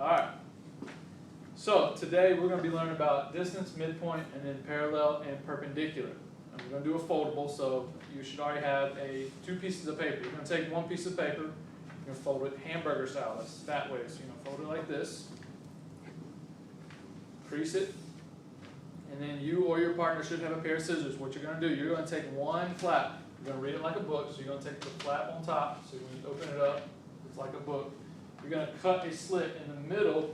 Alright, so today we're going to be learning about distance, midpoint, and then parallel and perpendicular. And we're going to do a foldable, so you should already have two pieces of paper. You're going to take one piece of paper, you're going to fold it hamburger style, that's that way. So you're going to fold it like this, crease it, and then you or your partner should have a pair of scissors. What you're going to do, you're going to take one flap, you're going to read it like a book, so you're going to take the flap on top, so when you open it up, it's like a book. You're going to cut a slit in the middle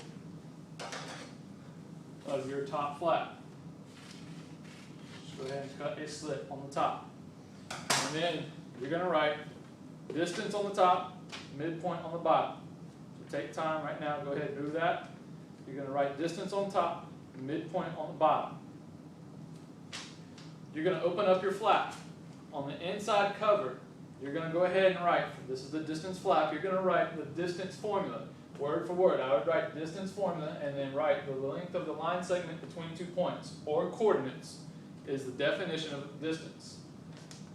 of your top flap. Just go ahead and cut a slit on the top. And then you're going to write distance on the top, midpoint on the bottom. So take time right now, go ahead and do that. You're going to write distance on top, midpoint on the bottom. You're going to open up your flap. On the inside cover, you're going to go ahead and write, this is the distance flap, you're going to write the distance formula, word for word. I would write distance formula and then write the length of the line segment between 2 points, or coordinates, is the definition of distance.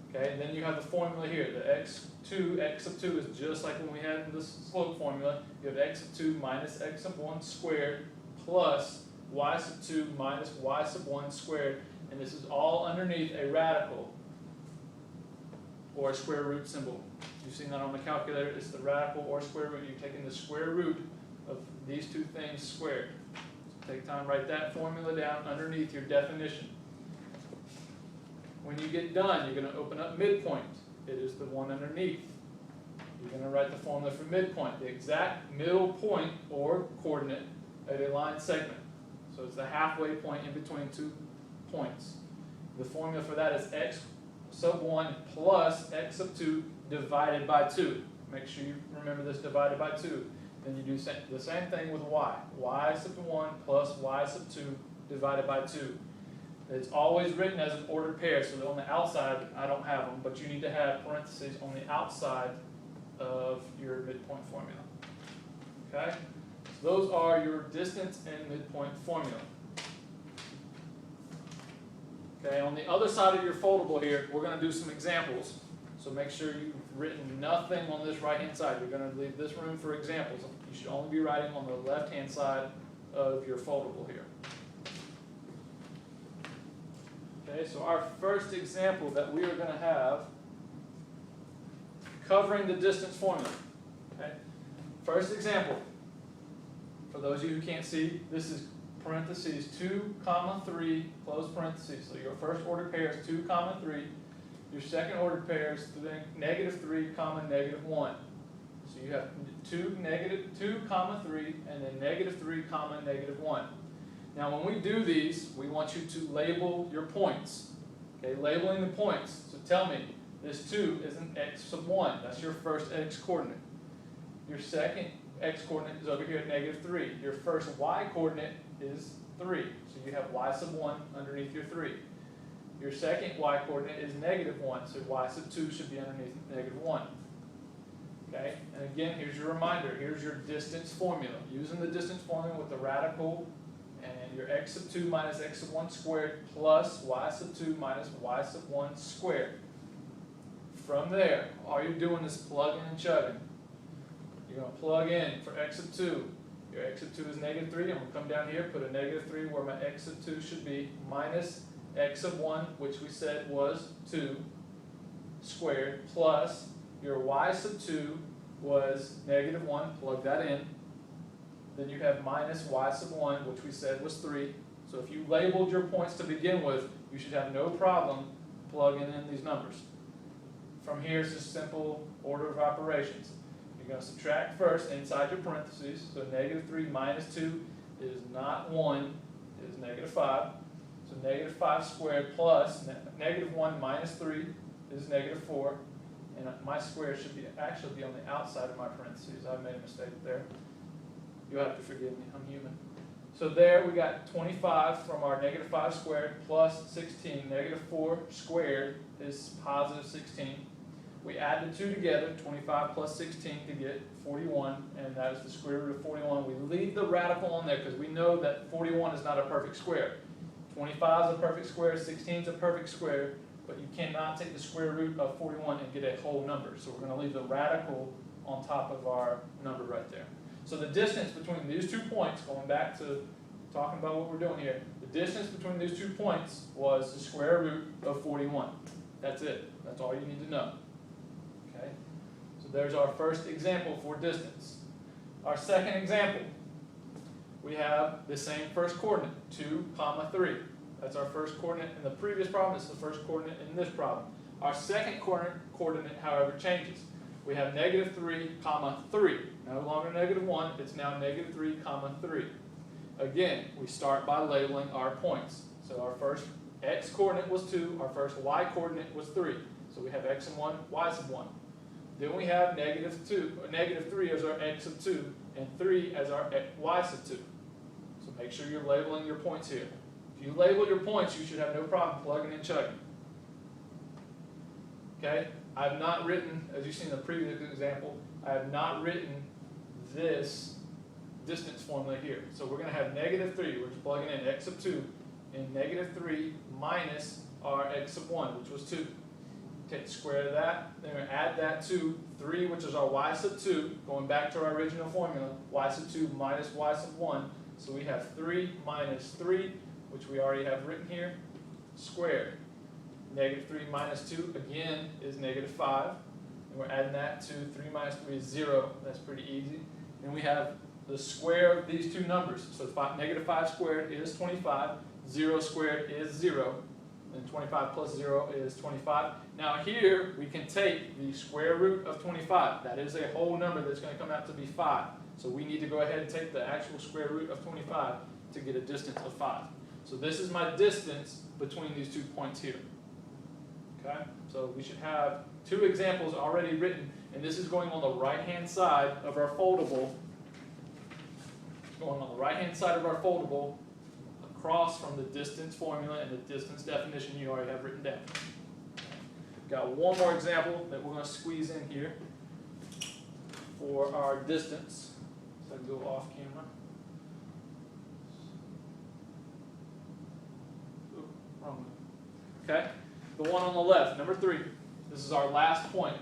Okay, and then you have the formula here, the x2, x of 2 is just like when we had the slope formula. You have x of 2 minus x of 1 squared plus y sub 2 minus y sub 1 squared, and this is all underneath a radical or a square root symbol. You've seen that on the calculator. It's the radical or square root. You're taking the square root of these two things squared. So take time, write that formula down underneath your definition. When you get done, you're going to open up midpoint. It is the one underneath. You're going to write the formula for midpoint, the exact middle point or coordinate of a line segment. So it's the halfway point in between 2 points. The formula for that is x sub 1 plus x sub 2 divided by 2. Make sure you remember this, divided by 2. Then you do the same thing with y. Y sub 1 plus y sub 2 divided by 2. It's always written as an ordered pair, so that on the outside, I don't have them, but you need to have parentheses on the outside of your midpoint formula. Okay? So those are your distance and midpoint formula. Okay, on the other side of your foldable here, we're going to do some examples. So make sure you've written nothing on this right-hand side. You're going to leave this room for examples. You should only be writing on the left-hand side of your foldable here. Okay, so our first example that we are going to have, covering the distance formula. Okay, first example, for those of you who can't see, this is parentheses 2, 3, close parentheses. So your first ordered pair is 2, 3. Your second ordered pair is negative 3, negative 1. So you have 2, 3, and then negative 3, negative 1. Now when we do these, we want you to label your points. Okay, labeling the points. So tell me, this 2 is an x sub 1. That's your first x coordinate. Your second x coordinate is over here at negative 3. Your first y coordinate is 3. So you have y sub 1 underneath your 3. Your second y coordinate is negative 1. So y sub 2 should be underneath negative 1. Okay? And again, here's your reminder. Here's your distance formula. Using the distance formula with the radical and your x sub 2 minus x sub 1 squared plus y sub 2 minus y sub 1 squared. From there, all you're doing is plugging and chugging. You're going to plug in for x sub 2. Your x sub 2 is negative 3. I'm going to come down here, put a negative 3 where my x sub 2 should be, minus x sub 1, which we said was 2 squared, plus your y sub 2 was negative 1. Plug that in. Then you have minus y sub 1, which we said was 3. So if you labeled your points to begin with, you should have no problem plugging in these numbers. From here, it's just simple order of operations. You're going to subtract first inside your parentheses. So negative 3 minus 2 is not 1, it is negative 5. So negative 5 squared plus negative 1 minus 3 is negative 4. And my square should actually be on the outside of my parentheses. I made a mistake there. You'll have to forgive me, I'm human. So there we got 25 from our negative 5 squared plus 16. Negative 4 squared is positive 16. We add the two together, 25 plus 16 to get 41, and that is the square root of 41. We leave the radical on there because we know that 41 is not a perfect square. 25 is a perfect square, 16 is a perfect square, but you cannot take the square root of 41 and get a whole number. So we're going to leave the radical on top of our number right there. So the distance between these 2 points, going back to talking about what we're doing here, the distance between these 2 points was the square root of 41. That's it. That's all you need to know. Okay? So there's our first example for distance. Our second example, we have the same first coordinate, 2, 3. That's our first coordinate in the previous problem. This is the first coordinate in this problem. Our second coordinate, however, changes. We have -3, 3. No longer -1, it's now -3, 3. Again, we start by labeling our points. So our first x coordinate was 2, our first y coordinate was 3. So we have x sub 1, y sub 1. Then we have -3 as our x sub 2, and 3 as our y sub 2. So make sure you're labeling your points here. If you label your points, you should have no problem plugging and chugging. Okay? I have not written, as you've seen in the previous example, I have not written this distance formula here. So we're going to have -3, we're just plugging in x sub 2, and -3 minus our x sub 1, which was 2. Take the square of that, then we're going to add that to 3, which is our y sub 2, going back to our original formula, y sub 2 minus y sub 1. So we have 3 minus 3, which we already have written here, squared. -3 minus 2, again, is -5. And we're adding that to 3 minus 3 is 0. That's pretty easy. And we have the square of these two numbers. So -5 squared is 25. 0 squared is 0. And 25 plus 0 is 25. Now here, we can take the square root of 25. That is a whole number that's going to come out to be 5. So we need to go ahead and take the actual square root of 25 to get a distance of 5. So this is my distance between these 2 points here. Okay? So we should have 2 examples already written, and this is going on the right-hand side of our foldable. Going on the right-hand side of our foldable, across from the distance formula and the distance definition you already have written down. Got one more example that we're going to squeeze in here for our distance. So I can go off camera. Ooh, wrong one. Okay, the one on the left, number 3. This is our last point.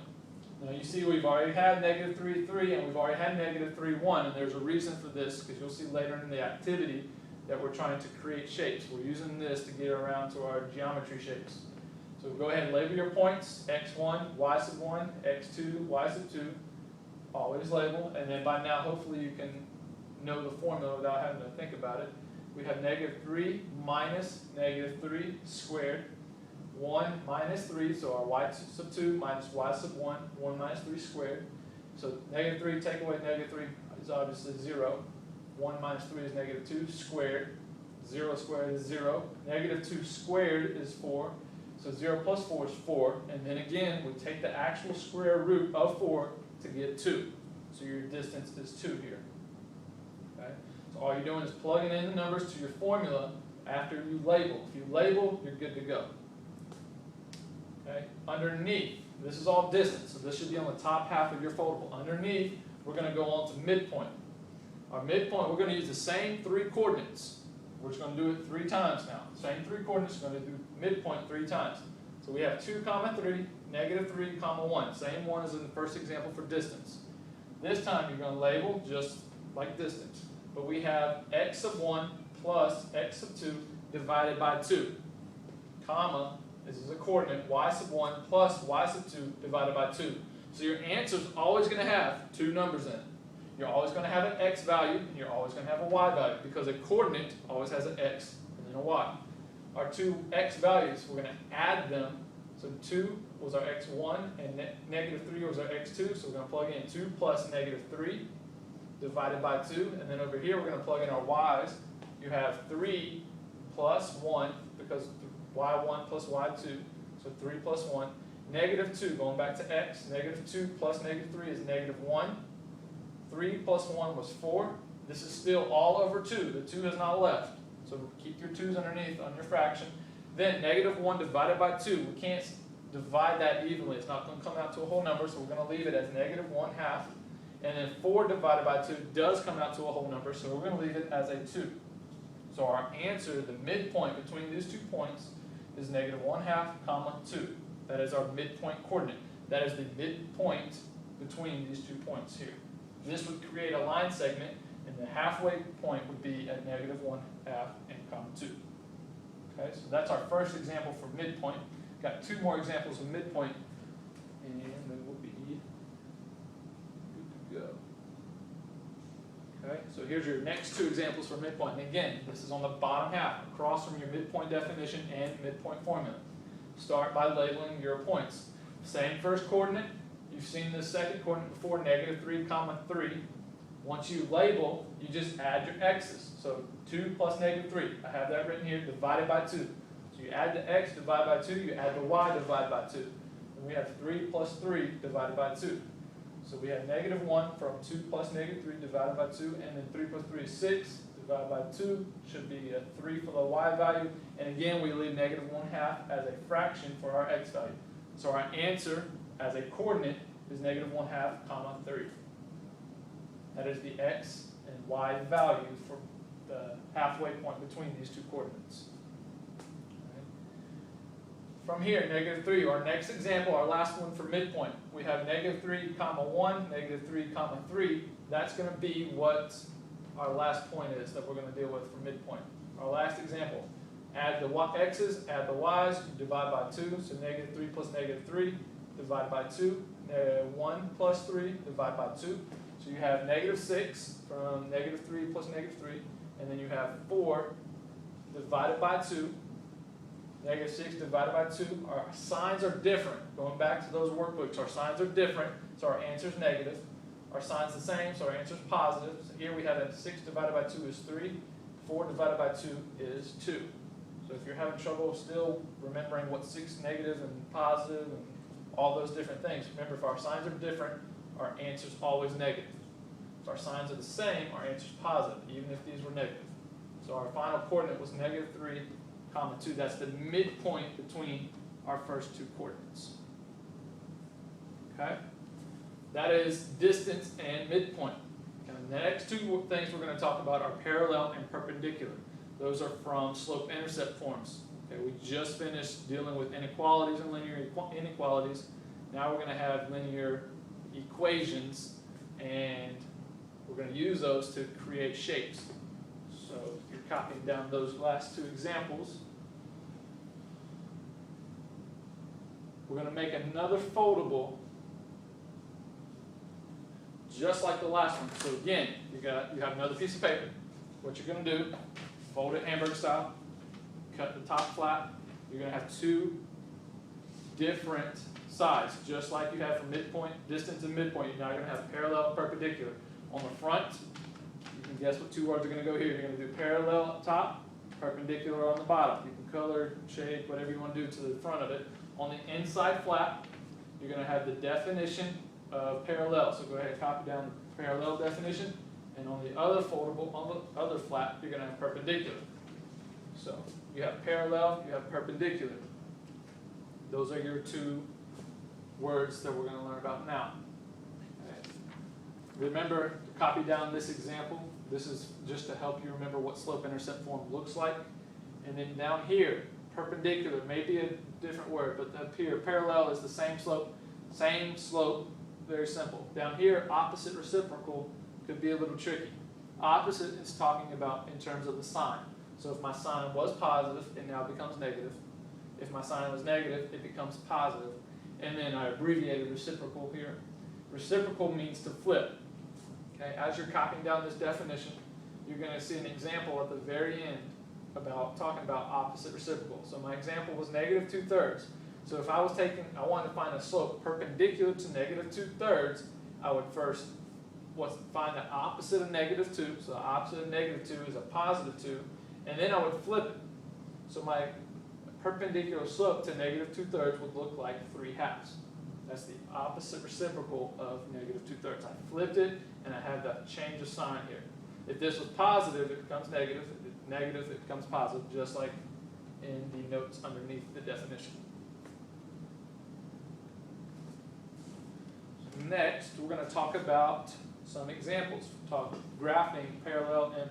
Now you see we've already had -3, 3, and we've already had -3, 1, and there's a reason for this, because you'll see later in the activity that we're trying to create shapes. We're using this to get around to our geometry shapes. So go ahead and label your points, x1, y sub 1, x2, y sub 2. Always label, and then by now hopefully you can know the formula without having to think about it. We have -3 minus -3 squared. 1 minus 3, so our y sub 2 minus y sub 1, 1 minus 3 squared. So -3, take away -3 is obviously 0. 1 minus 3 is -2 squared. 0 squared is 0. -2 squared is 4. So 0 plus 4 is 4. And then again, we take the actual square root of 4 to get 2. So your distance is 2 here. Okay? So all you're doing is plugging in the numbers to your formula after you label. If you label, you're good to go. Okay? Underneath, this is all distance, so this should be on the top half of your foldable. Underneath, we're going to go on to midpoint. Our midpoint, we're going to use the same 3 coordinates. We're just going to do it 3 times now. Same 3 coordinates, we're going to do midpoint 3 times. So we have 2, 3, -3, 1. Same one as in the first example for distance. This time you're going to label just like distance. But we have x sub 1 plus x sub 2 divided by 2, comma, this is a coordinate, y sub 1 plus y sub 2 divided by 2. So your answer is always going to have 2 numbers in it. You're always going to have an x value, and you're always going to have a y value, because a coordinate always has an x and then a y. Our 2 x values, we're going to add them. So 2 was our x1, and -3 was our x2, so we're going to plug in 2 plus -3 divided by 2, and then over here we're going to plug in our y's. You have 3 plus 1, because y1 plus y2, so 3 plus 1. -2, going back to x, -2 plus -3 is -1. 3 plus 1 was 4. This is still all over 2. The 2 is not left. So keep your 2's underneath on your fraction. Then -1 divided by 2. We can't divide that evenly. It's not going to come out to a whole number, so we're going to leave it as -1/2. And then 4 divided by 2 does come out to a whole number, so we're going to leave it as a 2. So our answer, the midpoint between these 2 points, is -1/2, 2. That is our midpoint coordinate. That is the midpoint between these 2 points here. This would create a line segment, and the halfway point would be at -1/2 and comma 2. Okay, so that's our first example for midpoint. Got two more examples of midpoint, and then we'll be good to go. Okay, so here's your next two examples for midpoint. And again, this is on the bottom half, across from your midpoint definition and midpoint formula. Start by labeling your points. Same first coordinate. You've seen the second coordinate before, -3, 3. Once you label, you just add your x's. So 2 plus -3. I have that written here, divided by 2. So you add the x, divide by 2. You add the y, divide by 2. And we have 3 plus 3 divided by 2. So we have -1 from 2 plus -3 divided by 2. And then 3 plus 3 is 6. Divided by 2 should be a 3 for the y value. And again, we leave -1/2 as a fraction for our x value. So our answer as a coordinate is -1/2, comma 3. That is the x and y value for the halfway point between these two coordinates. Right. From here, -3, our next example, our last one for midpoint, we have -3, comma 1, -3, comma 3. That's going to be what our last point is that we're going to deal with for midpoint. Our last example, add the x's, add the y's, you divide by 2, so -3 plus -3, divide by 2, 1 plus 3, divide by 2. So you have -6 from -3 plus -3, and then you have 4 divided by 2, -6 divided by 2. Our signs are different. Going back to those workbooks, our signs are different, so our answer is negative. Our sign's the same, so our answer is positive. So here we have that 6 divided by 2 is 3, 4 divided by 2 is 2. So if you're having trouble still remembering what 6 negative and positive and all those different things, remember if our signs are different, our answer is always negative. If our signs are the same, our answer is positive, even if these were negative. So our final coordinate was -3, comma 2. That's the midpoint between our first two coordinates. Okay? That is distance and midpoint. And the next two things we're going to talk about are parallel and perpendicular. Those are from slope-intercept forms. Okay, we just finished dealing with inequalities and linear inequalities. Now we're going to have linear equations, and we're going to use those to create shapes. So you're copying down those last two examples. We're going to make another foldable just like the last one. So again, you have another piece of paper. What you're going to do, fold it hamburger style, cut the top flat. You're going to have two different sides, just like you have for midpoint, distance and midpoint. You're now going to have parallel and perpendicular. On the front, you can guess what two words are going to go here. You're going to do parallel up top, perpendicular on the bottom. You can color, shade, whatever you want to do to the front of it. On the inside flap, you're going to have the definition of parallel. So go ahead and copy down the parallel definition. And on the other foldable, on the other flap, you're going to have perpendicular. So you have parallel, you have perpendicular. Those are your two words that we're going to learn about now. Okay. Remember to copy down this example. This is just to help you remember what slope-intercept form looks like. And then down here, perpendicular may be a different word, but up here, parallel is the same slope, very simple. Down here, opposite reciprocal could be a little tricky. Opposite is talking about in terms of the sign. So if my sign was positive, it now becomes negative. If my sign was negative, it becomes positive. And then I abbreviated reciprocal here. Reciprocal means to flip. Okay, as you're copying down this definition, you're going to see an example at the very end about talking about opposite reciprocal. So my example was -2/3. So if I wanted to find a slope perpendicular to -2/3, I would first find the opposite of -2. So the opposite of -2 is a +2, and then I would flip it. So my perpendicular slope to -2/3 would look like 3/2. That's the opposite reciprocal of -2/3. I flipped it, and I have that change of sign here. If this was positive, it becomes negative. If it's negative, it becomes positive, just like in the notes underneath the definition. Next, we're going to talk about some examples. Talk graphing parallel and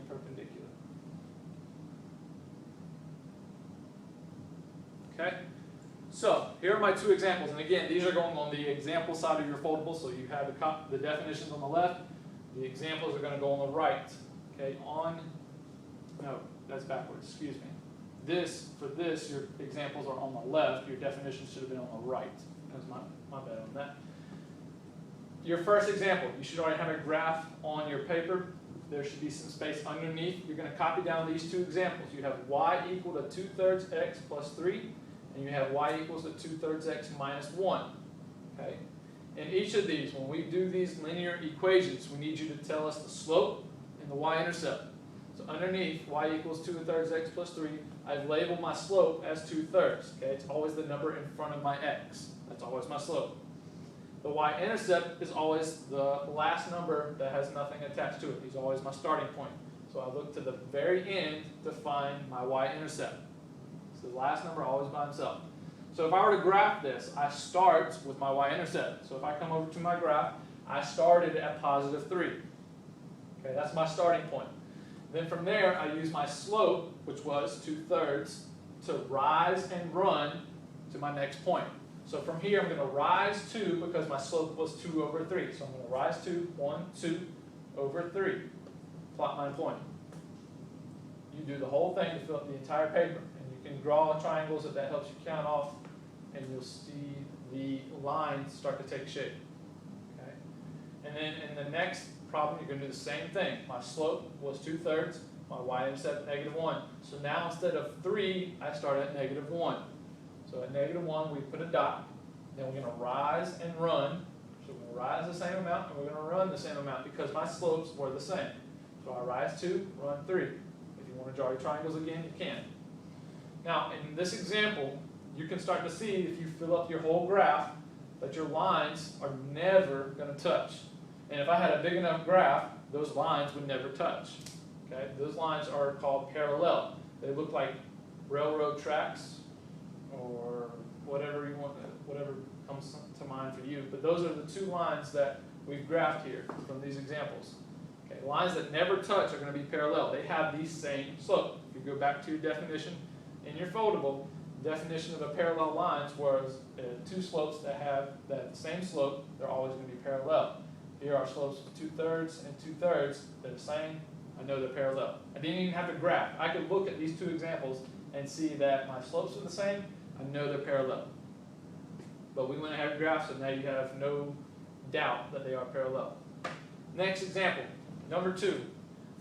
perpendicular. Okay? So here are my two examples, and again, these are going on the example side of your foldable, so you have the definitions on the left, the examples are going to go on the right. Okay, no, that's backwards, excuse me. For this, your examples are on the left, your definitions should have been on the right. That's my bad on that. Your first example, you should already have a graph on your paper. There should be some space underneath. You're going to copy down these two examples. You have y equal to 2/3 x plus 3, and you have y equals to 2/3 x minus 1. Okay? In each of these, when we do these linear equations, we need you to tell us the slope and the y-intercept. So underneath, y equals 2/3 x plus 3, I've labeled my slope as 2/3. Okay? It's always the number in front of my x. That's always my slope. The y-intercept is always the last number that has nothing attached to it. It's always my starting point. So I look to the very end to find my y-intercept. So the last number always by itself. So if I were to graph this, I start with my y-intercept. So if I come over to my graph, I started at positive 3. Okay, that's my starting point. Then from there, I use my slope, which was 2/3, to rise and run to my next point. So from here, I'm going to rise 2 because my slope was 2/3. So I'm going to rise 2, 1, 2 over 3. Plot my point. You do the whole thing to fill up the entire paper. And you can draw triangles if that helps you count off. And you'll see the lines start to take shape. Okay? And then in the next problem, you're going to do the same thing. My slope was 2/3. My y-intercept -1. So now instead of 3, I start at -1. So at -1, we put a dot, then we're going to rise and run. So we're going to rise the same amount, and we're going to run the same amount because my slopes were the same. So I rise 2, run 3. If you want to draw your triangles again, you can. Now, in this example, you can start to see, if you fill up your whole graph, that your lines are never going to touch. And if I had a big enough graph, those lines would never touch. Okay? Those lines are called parallel. They look like railroad tracks, or whatever you want, whatever comes to mind for you. But those are the two lines that we've graphed here from these examples. Okay, lines that never touch are going to be parallel. They have the same slope. If you go back to your definition in your foldable, definition of a parallel lines was two slopes that have that same slope. They're always going to be parallel. Here are slopes of 2/3 and 2/3. They're the same. I know they're parallel. I didn't even have to graph. I could look at these two examples and see that my slopes are the same. I know they're parallel. But we went ahead and graphed, so now you have no doubt that they are parallel. Next example, number 2.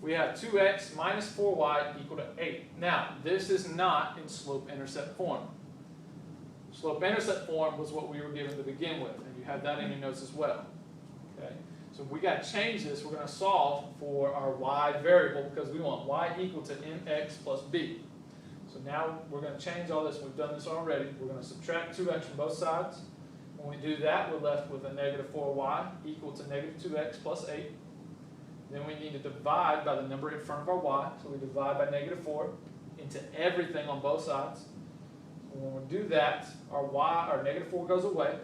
We have 2x minus 4y equal to 8. Now, this is not in slope-intercept form. Slope-intercept form was what we were given to begin with, and you have that in your notes as well. Okay? So we got to change this. We're going to solve for our y variable because we want y equal to mx plus b. So now we're going to change all this. We've done this already. We're going to subtract 2x from both sides. When we do that, we're left with a -4y equal to -2x plus 8. Then we need to divide by the number in front of our y. So we divide by -4 into everything on both sides. When we do that, our -4 goes away.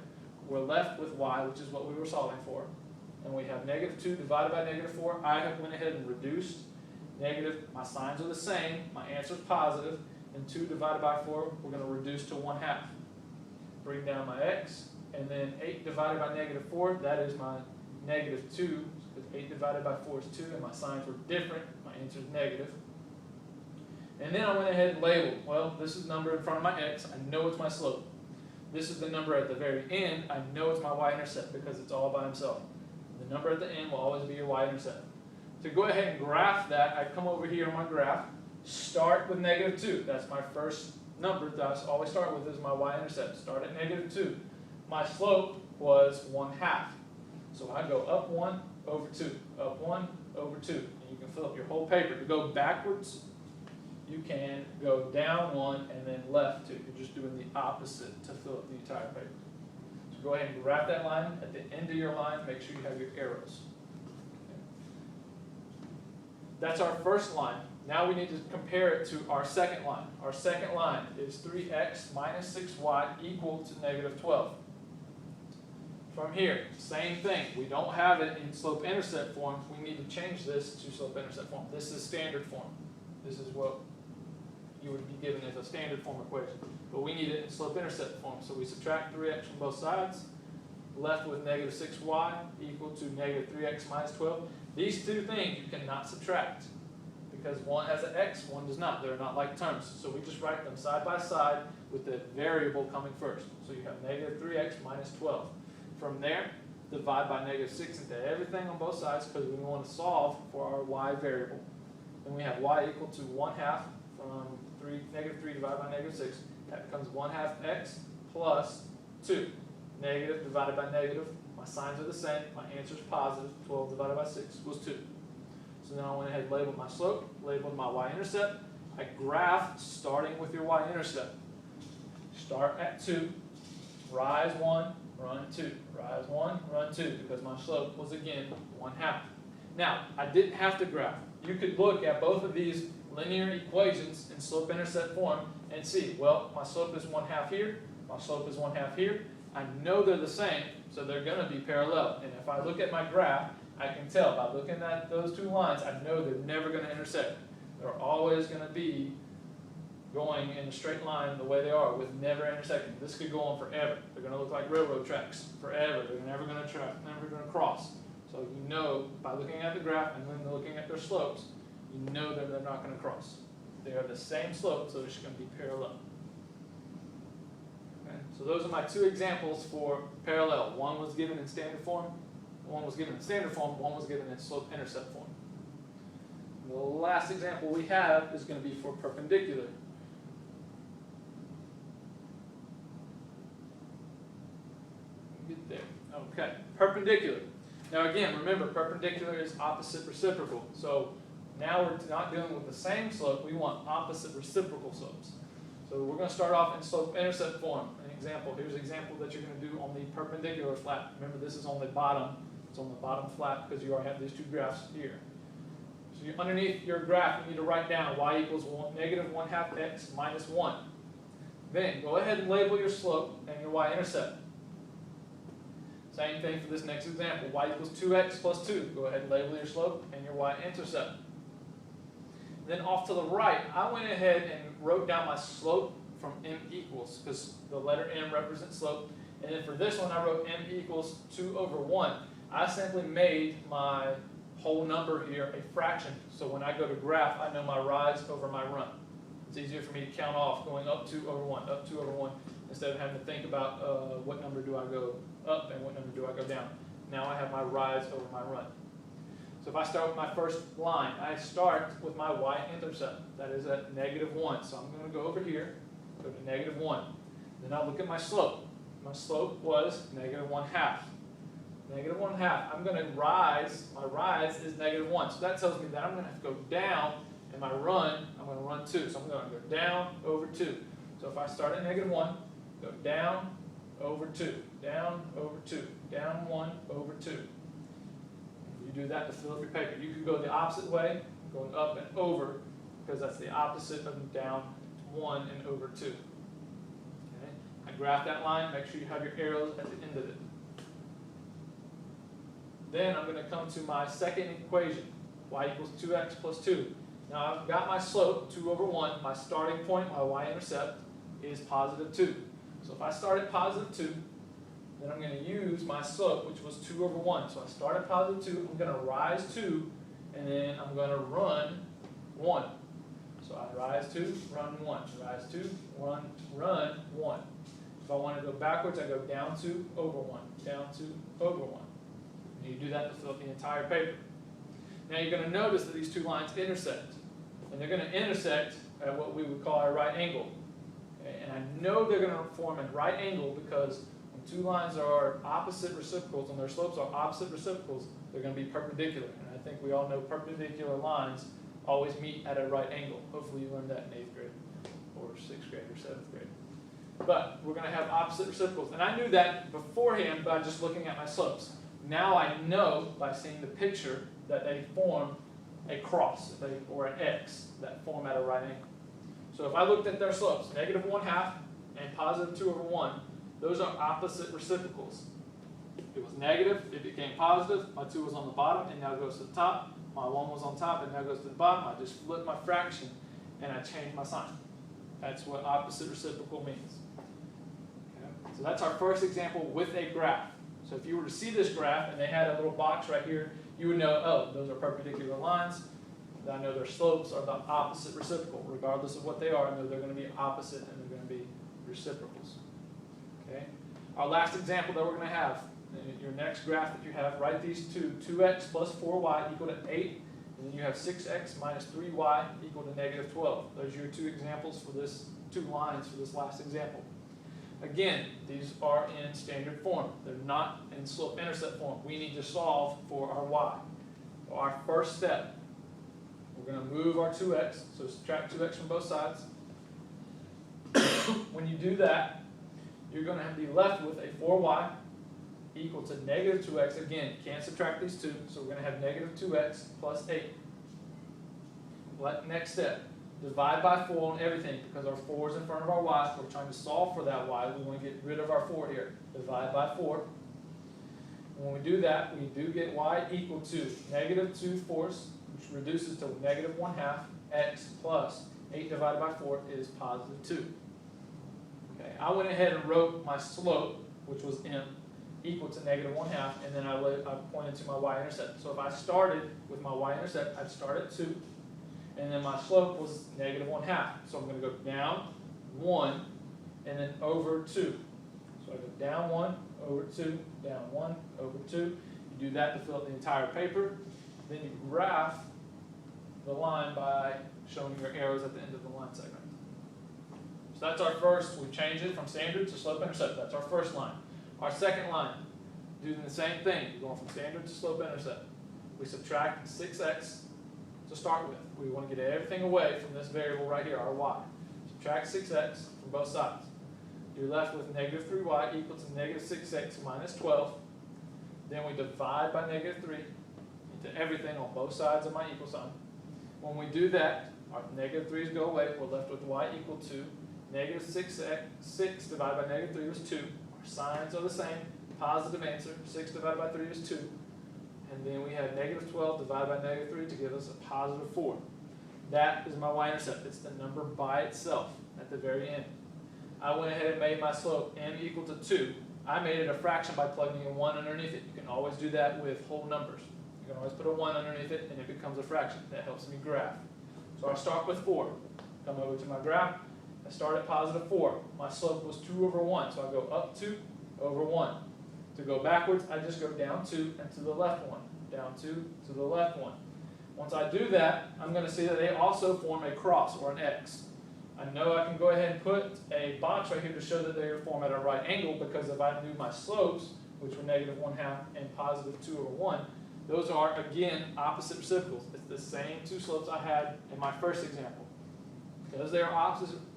We're left with y, which is what we were solving for. And we have -2 divided by -4. I have went ahead and reduced. My signs are the same. My answer is positive. And 2 divided by 4, we're going to reduce to 1/2. Bring down my x. And then 8 divided by -4, that is my -2. Because 8 divided by 4 is 2, and my signs were different. My answer is negative. And then I went ahead and labeled. Well, this is the number in front of my x. I know it's my slope. This is the number at the very end. I know it's my y-intercept because it's all by himself. The number at the end will always be your y-intercept. To go ahead and graph that, I come over here on my graph, start with -2. That's my first number that I always start with is my y-intercept. Start at -2. My slope was 1/2. So I go up 1 over 2, up 1 over 2. And you can fill up your whole paper. To go backwards, you can go down 1 and then left 2. You're just doing the opposite to fill up the entire paper. So go ahead and graph that line. At the end of your line, make sure you have your arrows. That's our first line. Now we need to compare it to our second line. Our second line is 3x minus 6y equal to -12. From here, same thing. We don't have it in slope-intercept form. We need to change this to slope-intercept form. This is standard form. This is what you would be given as a standard form equation. But we need it in slope-intercept form. So we subtract 3x from both sides, left with negative 6y equal to negative 3x minus 12. These two things you cannot subtract because one has an x, one does not. They're not like terms. So we just write them side by side with the variable coming first. So you have negative 3x minus 12. From there, divide by negative 6 into everything on both sides because we want to solve for our y variable. Then we have y equal to 1/2 from negative 3 divided by negative 6. That becomes 1/2 x plus 2. Negative divided by negative. My signs are the same. My answer is positive. 12 divided by 6 was 2. So then I went ahead and labeled my slope, labeled my y-intercept. I graphed starting with your y-intercept. Start at 2, rise 1, run 2, rise 1, run 2, because my slope was again 1/2. Now, I didn't have to graph. You could look at both of these linear equations in slope-intercept form and see, well, my slope is 1/2 here, my slope is 1/2 here. I know they're the same, so they're going to be parallel. And if I look at my graph, I can tell by looking at those two lines, I know they're never going to intersect. They're always going to be going in a straight line the way they are with never intersecting. This could go on forever. They're going to look like railroad tracks forever. They're never going to cross. So you know by looking at the graph and then looking at their slopes, you know that they're not going to cross. They are the same slope, so they're just going to be parallel. Okay? So those are my two examples for parallel. One was given in standard form, one was given in standard form, one was given in slope-intercept form. The last example we have is going to be for perpendicular. Get there. Okay, perpendicular. Now again, remember, perpendicular is opposite reciprocal. So now we're not dealing with the same slope, we want opposite reciprocal slopes. So we're going to start off in slope-intercept form. An example, here's an example that you're going to do on the perpendicular flat. Remember, this is on the bottom. It's on the bottom flat because you already have these two graphs here. So underneath your graph, you need to write down y equals negative 1/2 x minus 1. Then go ahead and label your slope and your y-intercept. Same thing for this next example. Y equals 2x plus 2. Go ahead and label your slope and your y-intercept. Then off to the right, I went ahead and wrote down my slope from m equals, because the letter m represents slope. And then for this one, I wrote m equals 2/1. I simply made my whole number here a fraction. So when I go to graph, I know my rise over my run. It's easier for me to count off going up 2/1, up 2/1, instead of having to think about what number do I go up and what number do I go down. Now I have my rise over my run. So if I start with my first line, I start with my y-intercept. That is at -1. So I'm going to go over here, go to -1. Then I'll look at my slope. My slope was -1/2. -1/2. I'm going to rise. My rise is -1. So that tells me that I'm going to have to go down, and my run, I'm going to run 2. So I'm going to go down over 2. So if I start at -1, go down over 2, down over 2, down 1 over 2. You do that to fill up your paper. You can go the opposite way, going up and over, because that's the opposite of down 1 and over 2. Okay? I graph that line. Make sure you have your arrows at the end of it. Then I'm going to come to my second equation, y equals 2x plus 2. Now I've got my slope, 2/1. My starting point, my y-intercept, is +2. So if I start at +2, then I'm going to use my slope, which was 2/1. So I start at +2, I'm going to rise 2, and then I'm going to run 1. So I rise 2, run 1, rise 2, run 1. If I want to go backwards, I go down 2, over 1, down 2, over 1. And you do that to fill up the entire paper. Now you're going to notice that these two lines intersect. And they're going to intersect at what we would call a right angle. Okay? And I know they're going to form a right angle because when two lines are opposite reciprocals and their slopes are opposite reciprocals, they're going to be perpendicular. And I think we all know perpendicular lines always meet at a right angle. Hopefully you learned that in 8th grade or 6th grade or 7th grade. But we're going to have opposite reciprocals. And I knew that beforehand by just looking at my slopes. Now I know by seeing the picture that they form a cross or an X that form at a right angle. So if I looked at their slopes, -1/2 and +2/1, those are opposite reciprocals. It was negative, it became positive, my 2 was on the bottom and now it goes to the top. My 1 was on top and now goes to the bottom. I just flipped my fraction and I changed my sign. That's what opposite reciprocal means. Okay? So that's our first example with a graph. So if you were to see this graph and they had a little box right here, you would know, oh, those are perpendicular lines. I know their slopes are the opposite reciprocal. Regardless of what they are, I know they're going to be opposite and they're going to be reciprocals. Okay? Our last example that we're going to have, in your next graph that you have, write these two, 2x plus 4y equal to 8, and then you have 6x minus 3y equal to negative 12. Those are your two examples for this, 2 lines for this last example. Again, these are in standard form. They're not in slope-intercept form. We need to solve for our y. So our first step, we're going to move our 2x, so subtract 2x from both sides. When you do that, you're going to be left with a 4y equal to negative 2x. Again, can't subtract these two, so we're going to have negative 2x plus 8. Next step, divide by 4 on everything because our 4 is in front of our y. We're trying to solve for that y. We want to get rid of our 4 here. Divide by 4. When we do that, we do get y equal to negative 2 fourths, which reduces to negative 1/2 x plus 8 divided by 4 is positive 2. Okay, I went ahead and wrote my slope, which was m, equal to negative 1/2, and then I pointed to my y-intercept. So if I started with my y-intercept, I'd start at 2, and then my slope was negative 1/2. So I'm going to go down 1, and then over 2. So I go down 1, over 2, down 1, over 2. You do that to fill up the entire paper. Then you graph the line by showing your arrows at the end of the line segment. So that's our first, we changed it from standard to slope-intercept. That's our first line. Our second line, doing the same thing, going from standard to slope-intercept. We subtract 6x to start with. We want to get everything away from this variable right here, our y. Subtract 6x from both sides. You're left with negative 3y equal to negative 6x minus 12. Then we divide by negative 3 into everything on both sides of my equal sign. When we do that, our negative 3's go away. We're left with y equal to negative 6 divided by negative 3 is 2. Our signs are the same. Positive answer. 6 divided by 3 is 2. And then we have negative 12 divided by negative 3 to give us a positive 4. That is my y-intercept. It's the number by itself at the very end. I went ahead and made my slope m equal to 2. I made it a fraction by plugging in 1 underneath it. You can always do that with whole numbers. You can always put a 1 underneath it and it becomes a fraction. That helps me graph. So I start with 4. Come over to my graph. I start at positive 4. My slope was 2 over 1. So I go up 2 over 1. To go backwards, I just go down 2 and to the left 1. Down 2 to the left 1. Once I do that, I'm going to see that they also form a cross or an X. I know I can go ahead and put a box right here to show that they form at a right angle because if I knew my slopes, which were negative 1/2 and positive 2 over 1, those are, again, opposite reciprocals. It's the same two slopes I had in my first example. Because they are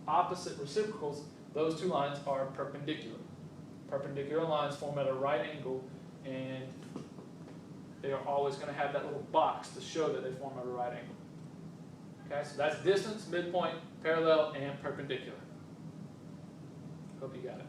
opposite reciprocals, those two lines are perpendicular. Perpendicular lines form at a right angle, and they are always going to have that little box to show that they form at a right angle. Okay, so that's distance, midpoint, parallel, and perpendicular. Hope you got it.